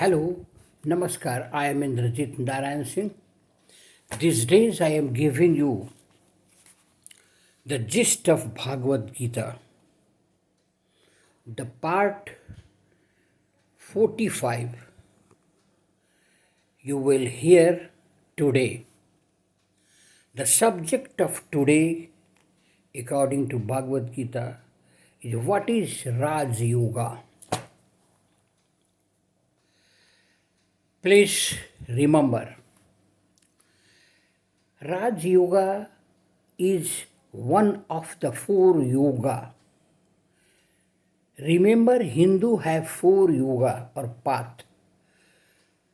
Hello, Namaskar. I am Indrajit Narayan Singh. These days I am giving you the gist of Bhagwat Geeta, the part 45 you will hear today. The subject of today, according to Bhagwat Gita, is what is Raj Yoga. Please remember, Raj Yoga is one of the four yoga. Remember, Hindu have four yoga or path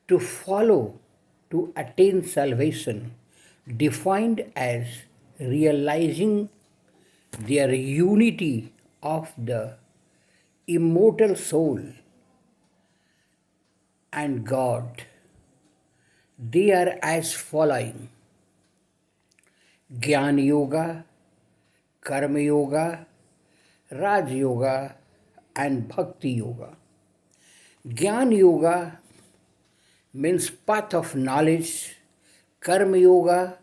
to follow to attain salvation, defined as realizing their unity of the immortal soul and God. They are as following: Jnana Yoga, Karma Yoga, Raj Yoga, and Bhakti Yoga. Jnana Yoga means path of knowledge, Karma Yoga,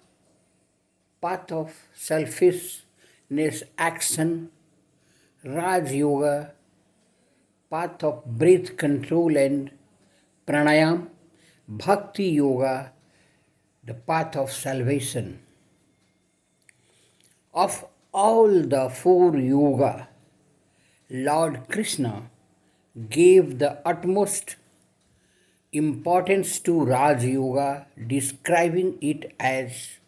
path of selfishness action, Raj Yoga, path of breath control and pranayam, Bhakti Yoga, the path of salvation. Of all the four yoga, Lord Krishna gave the utmost importance to Raj Yoga, describing it as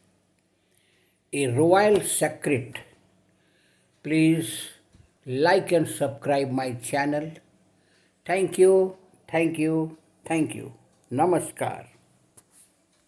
a royal secret. Please like and subscribe my channel. Thank you, thank you, thank you. Namaskar.